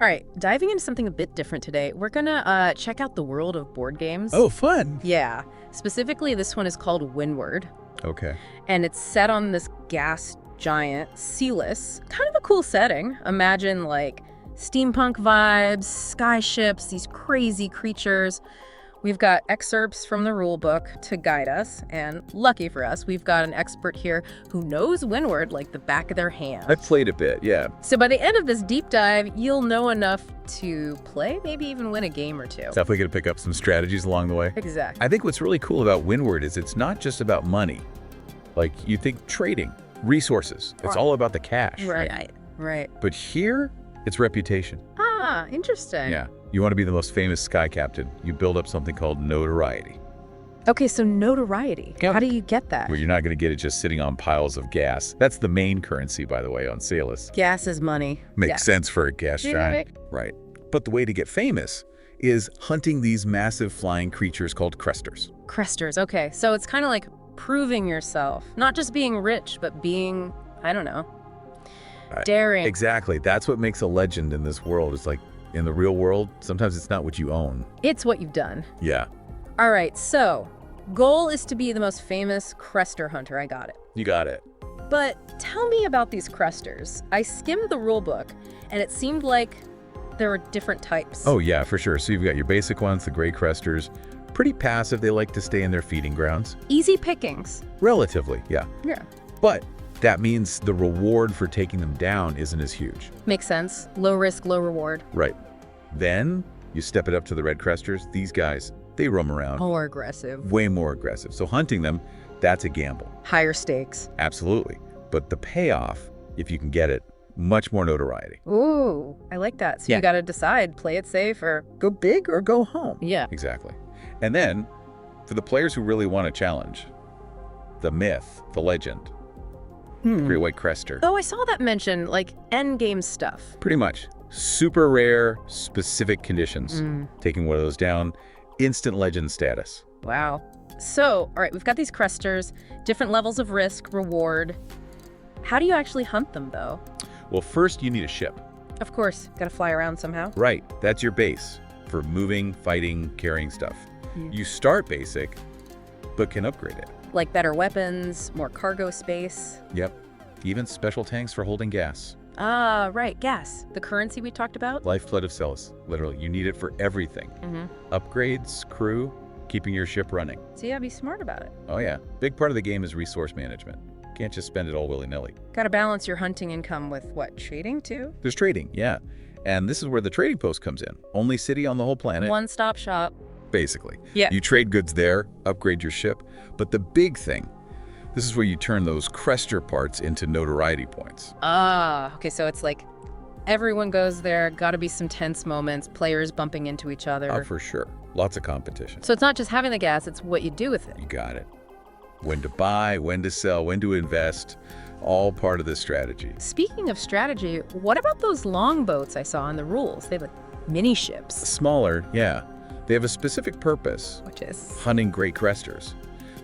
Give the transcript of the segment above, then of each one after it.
All right, diving into something a bit different today, we're gonna check out the world of board games. Oh, fun. Yeah. Specifically, this one is called Windward, Okay. and it's set on this gas giant, sealess, kind of a cool setting. Imagine, like, steampunk vibes, sky ships, these crazy creatures. We've got excerpts from the rule book to guide us, and lucky for us, we've got an expert here who knows Windward like the back of their hand. I've played a bit, yeah. So by the end of this deep dive, you'll know enough to play, maybe even win a game or two. Definitely going to pick up some strategies along the way. Exactly. I think what's really cool about Windward is it's not just about money. Like, you think trading, resources. It's all about the cash. Right. But here, it's reputation. Ah, interesting. Yeah. You want to be the most famous sky captain, you build up something called notoriety. Okay, so notoriety. Yep. How do you get that? Where you're not going to get it just sitting on piles of gas. That's the main currency, by the way, on Salus. Gas is money. Makes Yes. sense for a gas giant. Right. But the way to get famous is hunting these massive flying creatures called crusters. Crusters, okay. So it's kind of like proving yourself. Not just being rich, but being, I don't know, daring. Exactly. That's what makes a legend in this world. It's like, in the real world, sometimes it's not what you own. It's what you've done. Yeah. All right, so goal is to be the most famous cruster hunter. I got it. You got it. But tell me about these crusters. I skimmed the rule book, and it seemed like there were different types. Oh, yeah, for sure. So you've got your basic ones, the gray crusters. Pretty passive. They like to stay in their feeding grounds. Easy pickings. Relatively, yeah. Yeah. But that means the reward for taking them down isn't as huge. Makes sense. Low risk, low reward. Right. Then you step it up to the red crusters. These guys, they roam around. More aggressive. Way more aggressive. So hunting them, that's a gamble. Higher stakes. Absolutely. But the payoff, if you can get it, much more notoriety. Ooh, I like that. So Yeah. you got to decide, play it safe or... Go big or go home. Yeah. Exactly. And then, for the players who really want a challenge, the myth, the legend, Great White Cruster. Oh, I saw that mention, like Endgame stuff. Pretty much. Super rare, specific conditions. Taking one of those down, instant legend status. Wow. So, all right, we've got these crusters, different levels of risk, reward. How do you actually hunt them, though? Well, first you need a ship. Of course, got to fly around somehow. Right, that's your base for moving, fighting, carrying stuff. You start basic, but can upgrade it. Like better weapons, more cargo space. Yep, even special tanks for holding gas. Ah, right, gas. The currency we talked about? Lifeblood of Celis, literally. You need it for everything. Upgrades, crew, keeping your ship running. So yeah, be smart about it. Oh yeah, big part of the game is resource management. Can't just spend it all willy-nilly. Got to balance your hunting income with what, trading too? There's trading, yeah. And this is where the trading post comes in. Only city on the whole planet. One-stop shop. Basically. Yeah. You trade goods there, upgrade your ship. But the big thing, this is where you turn those cruster parts into notoriety points. Ah, okay, so it's like everyone goes there, got to be some tense moments, players bumping into each other. Oh, for sure. Lots of competition. So it's not just having the gas, it's what you do with it. You got it. When to buy, when to sell, when to invest, all part of this strategy. Speaking of strategy, what about those longboats I saw in the rules? They have like mini ships. Smaller, yeah. They have a specific purpose. Which is? Hunting gray crusters.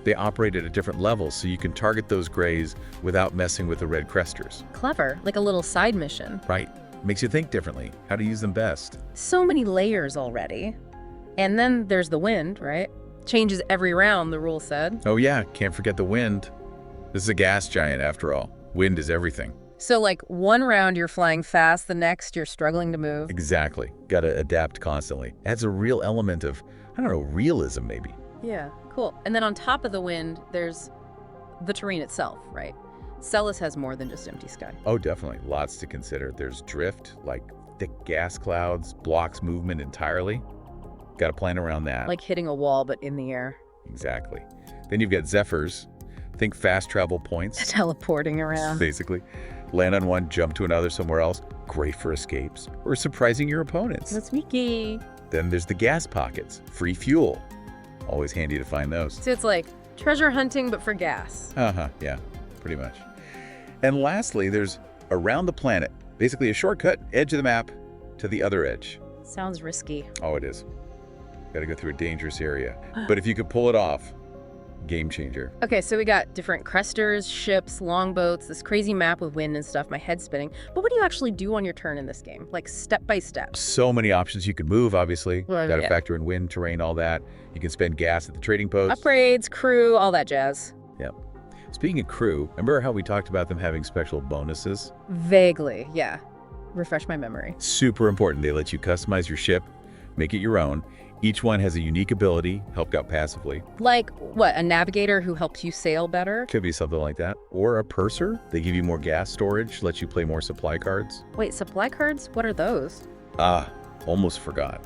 They operate at a different level, so you can target those grays without messing with the red crusters. Clever, like a little side mission. Right. Makes you think differently, how to use them best. So many layers already. And then there's the wind, right? Changes every round, the rule said. Oh yeah, can't forget the wind. This is a gas giant after all. Wind is everything. So like one round you're flying fast, the next you're struggling to move. Exactly. Gotta adapt constantly. Adds a real element of, I don't know, realism maybe. Yeah, cool. And then on top of the wind, there's the terrain itself, right? Celis has more than just empty sky. Oh, definitely. Lots to consider. There's drift, like thick gas clouds, blocks movement entirely. Gotta plan around that. Like hitting a wall, but in the air. Exactly. Then you've got Zephyrs. Think fast travel points. Teleporting around. Basically. Land on one, jump to another somewhere else. Great for escapes or surprising your opponents. That's sneaky. Then there's the gas pockets. Free fuel. Always handy to find those. So it's like treasure hunting, but for gas. Yeah, pretty much. And lastly, there's around the planet. Basically a shortcut, edge of the map, to the other edge. Sounds risky. Oh, it is. Gotta go through a dangerous area. But if you could pull it off, Game changer. Okay, so we got different cresters, ships, longboats, this crazy map with wind and stuff, my head's spinning. But what do you actually do on your turn in this game? Like step by step? So many options you can move, obviously. Well, Got to yeah. factor in wind, terrain, all that. You can spend gas at the trading post. Upgrades, crew, all that jazz. Yep. Speaking of crew, remember how we talked about them having special bonuses? Vaguely, yeah. Refresh my memory. Super important. They let you customize your ship, make it your own. Each one has a unique ability, helped out passively. Like, what, a navigator who helps you sail better? Could be something like that. Or a purser. They give you more gas storage, let you play more supply cards. Wait, supply cards? What are those? Ah, almost forgot.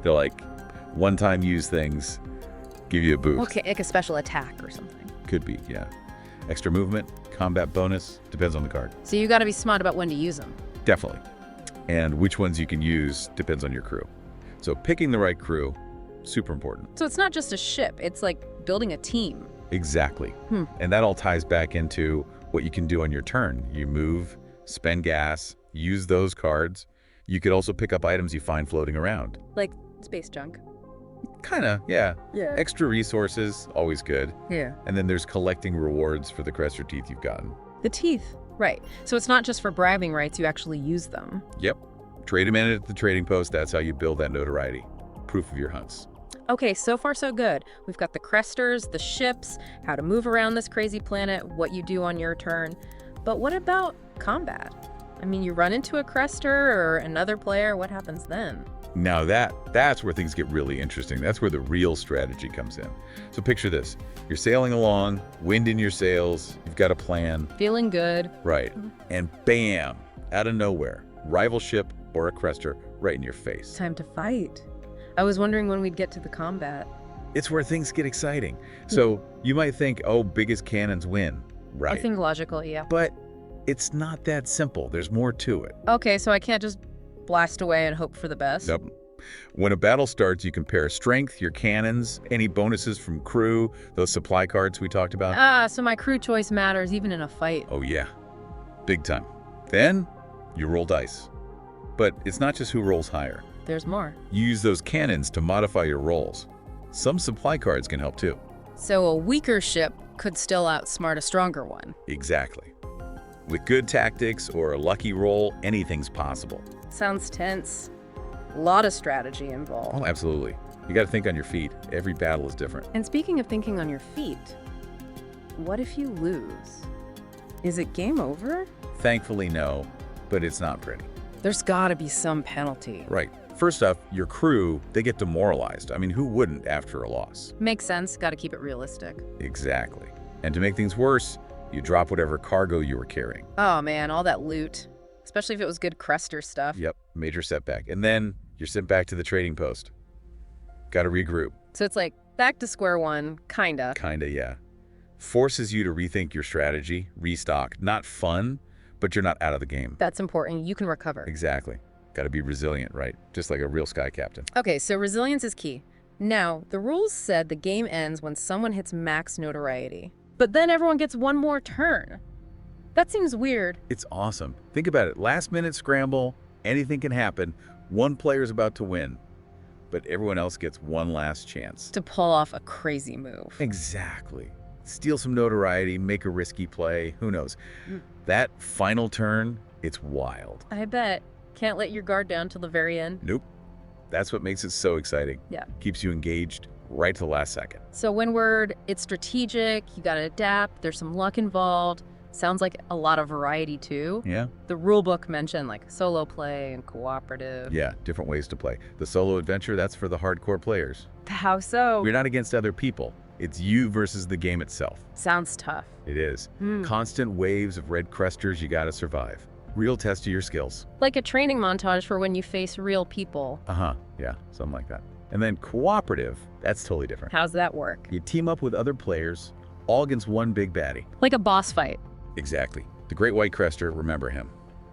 They're like one-time use things, give you a boost. Okay, like a special attack or something. Could be, yeah. Extra movement, combat bonus, depends on the card. So you gotta be smart about when to use them. Definitely. And which ones you can use depends on your crew. So picking the right crew, super important. So it's not just a ship, it's like building a team. Exactly. And that all ties back into what you can do on your turn. You move, spend gas, use those cards. You could also pick up items you find floating around. Like space junk. Kinda, yeah. Yeah. Extra resources, always good. Yeah. And then there's collecting rewards for the Cruster teeth you've gotten. The teeth. Right. So it's not just for bragging rights, you actually use them. Yep. Trade them in at the trading post. That's how you build that notoriety. Proof of your hunts. Okay, so far so good. We've got the cresters, the ships, how to move around this crazy planet, what you do on your turn. But what about combat? I mean, you run into a crester or another player, what happens then? Now that's where things get really interesting. That's where the real strategy comes in. So picture this. You're sailing along, wind in your sails, you've got a plan. Feeling good. Right. And bam, out of nowhere, rival ship or a crester right in your face. Time to fight. I was wondering when we'd get to the combat. It's where things get exciting. So you might think, oh, biggest cannons win. Right. I think logical, yeah. But it's not that simple. There's more to it. Okay, so I can't just blast away and hope for the best? Nope. When a battle starts, you compare strength, your cannons, any bonuses from crew, those supply cards we talked about. Ah, so my crew choice matters even in a fight. Oh yeah, big time. Then you roll dice. But it's not just who rolls higher. There's more. You use those cannons to modify your rolls. Some supply cards can help too. So a weaker ship could still outsmart a stronger one. Exactly. With good tactics or a lucky roll, anything's possible. Sounds tense. A lot of strategy involved. Oh, absolutely. You got to think on your feet. Every battle is different. And speaking of thinking on your feet, what if you lose? Is it game over? Thankfully, no, but it's not pretty. There's gotta be some penalty. Right. First off, your crew, they get demoralized. I mean, who wouldn't after a loss? Makes sense, gotta keep it realistic. Exactly. And to make things worse, you drop whatever cargo you were carrying. Oh man, all that loot. Especially if it was good Cruster stuff. Yep, major setback. And then you're sent back to the trading post. Got to regroup. So it's like back to square one, kinda. Kinda, yeah. Forces you to rethink your strategy, restock. Not fun, but you're not out of the game. That's important, you can recover. Exactly. Got to be resilient, right? Just like a real sky captain. Okay, so resilience is key. Now, the rules said the game ends when someone hits max notoriety. But then everyone gets one more turn. That seems weird. It's awesome. Think about it. Last minute scramble, anything can happen. One player's about to win, but everyone else gets one last chance. To pull off a crazy move. Exactly. Steal some notoriety, make a risky play, who knows. That final turn, it's wild. I bet. Can't let your guard down till the very end. Nope. That's what makes it so exciting. Yeah. Keeps you engaged right to the last second. So Windward, it's strategic, you gotta adapt, there's some luck involved. Sounds like a lot of variety too. Yeah? The rulebook mentioned like solo play and cooperative. Yeah, different ways to play. The solo adventure, that's for the hardcore players. How so? You're not against other people. It's you versus the game itself. Sounds tough. It is. Constant waves of red crusters you gotta survive. Real test of your skills. Like a training montage for when you face real people. Yeah, something like that. And then cooperative, that's totally different. How's that work? You team up with other players, all against one big baddie. Like a boss fight. Exactly. The Great White Cruster, remember him.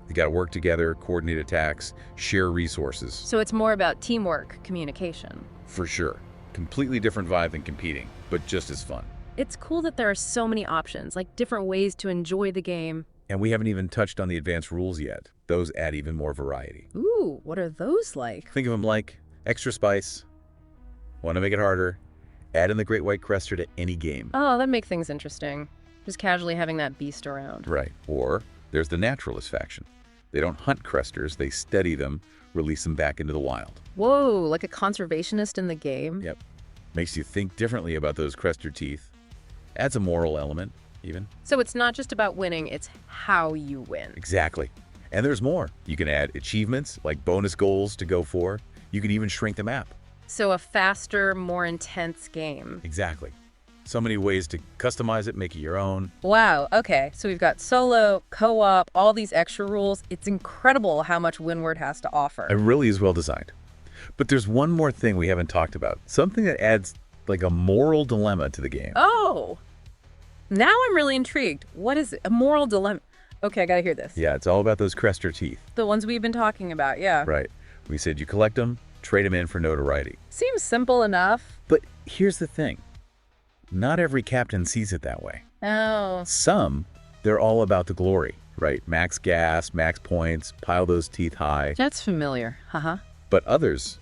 You gotta work together, coordinate attacks, share resources. So it's more about teamwork, communication. For sure. Completely different vibe than competing, but just as fun. It's cool that there are so many options, like different ways to enjoy the game. And we haven't even touched on the advanced rules yet. Those add even more variety. Ooh, what are those like? Think of them like extra spice, want to make it harder, Add in the Great White Cruster to any game. Oh, that'd make things interesting. Just casually having that beast around. Right. Or there's the Naturalist faction. They don't hunt crusters, they study them, release them back into the wild. Whoa, like a conservationist in the game? Yep. Makes you think differently about those cruster teeth. Adds a moral element, even. So it's not just about winning, it's how you win. Exactly. And there's more. You can add achievements, like bonus goals to go for. You can even shrink the map. So a faster, more intense game. Exactly. So many ways to customize it, make it your own. Wow, okay. So we've got solo, co-op, all these extra rules. It's incredible how much Windward has to offer. It really is well designed. But there's one more thing we haven't talked about. Something that adds like a moral dilemma to the game. Oh! Now I'm really intrigued. What is it? A moral dilemma? Okay, I gotta hear this. Yeah, it's all about those cruster teeth. The ones we've been talking about, yeah. Right. We said you collect them, trade them in for notoriety. Seems simple enough. But here's the thing. Not every captain sees it that way. Oh. Some, they're all about the glory, right? Max gas, max points, pile those teeth high. That's familiar. Uh-huh. But others,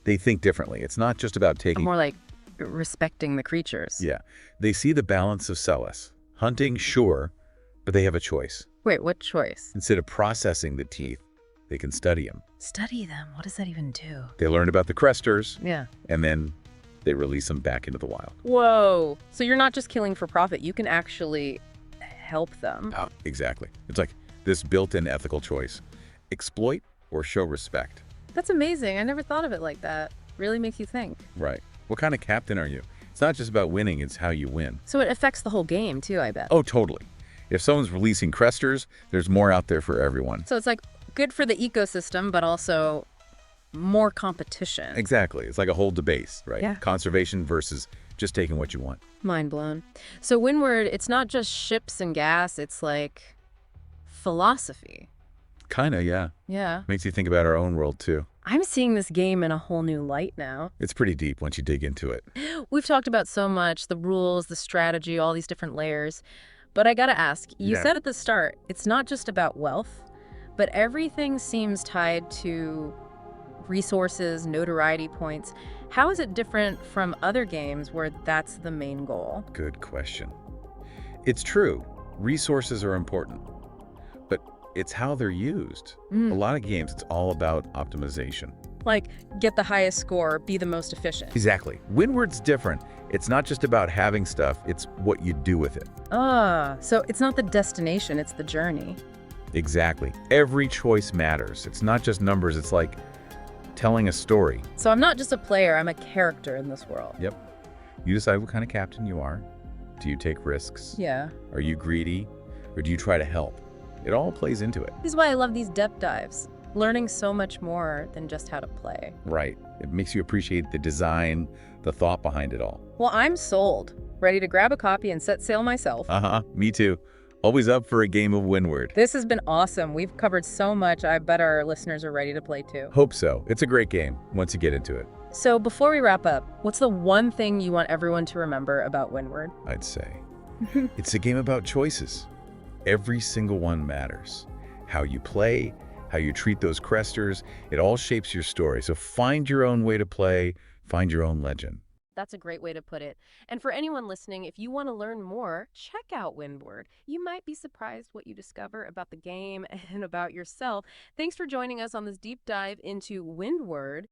they think differently. It's not just about taking... More like respecting the creatures. Yeah. They see the balance of Celis. Hunting, sure, but they have a choice. Wait, what choice? Instead of processing the teeth, they can study them. Study them? What does that even do? They learn about the crusters, Yeah. and then they release them back into the wild. Whoa. So you're not just killing for profit. You can actually help them. Oh, exactly. It's like this built-in ethical choice. Exploit or show respect. That's amazing. I never thought of it like that. Really makes you think. Right. What kind of captain are you? It's not just about winning, it's how you win. So it affects the whole game too, I bet. Oh, totally. If someone's releasing crusters, there's more out there for everyone. So it's like good for the ecosystem, but also more competition. Exactly. It's like a whole debate, right? Yeah. Conservation versus just taking what you want. Mind blown. So Windward, it's not just ships and gas, it's like philosophy. Kinda, yeah. Yeah. Makes you think about our own world, too. I'm seeing this game in a whole new light now. It's pretty deep once you dig into it. We've talked about so much, the rules, the strategy, all these different layers. But I gotta ask, you said at the start, it's not just about wealth, but everything seems tied to resources, notoriety points. How is it different from other games where that's the main goal? Good question. It's true. Resources are important. But it's how they're used. A lot of games, it's all about optimization. Like, get the highest score, be the most efficient. Exactly. Windward's different. It's not just about having stuff, it's what you do with it. So it's not the destination, it's the journey. Exactly. Every choice matters. It's not just numbers, it's like telling a story. So I'm not just a player, I'm a character in this world. Yep. You decide what kind of captain you are. Do you take risks? Yeah. Are you greedy? Or do you try to help? It all plays into it. This is why I love these depth dives. Learning so much more than just how to play. Right. It makes you appreciate the design, the thought behind it all. Well, I'm sold. Ready to grab a copy and set sail myself. Me too. Always up for a game of Windward. This has been awesome. We've covered so much. I bet our listeners are ready to play too. Hope so. It's a great game once you get into it. So before we wrap up, what's the one thing you want everyone to remember about Windward? I'd say. It's a game about choices. Every single one matters. How you play, how you treat those cresters, it all shapes your story. So find your own way to play, find your own legend. That's a great way to put it. And for anyone listening, if you want to learn more, check out Windward. You might be surprised what you discover about the game and about yourself. Thanks for joining us on this deep dive into Windward.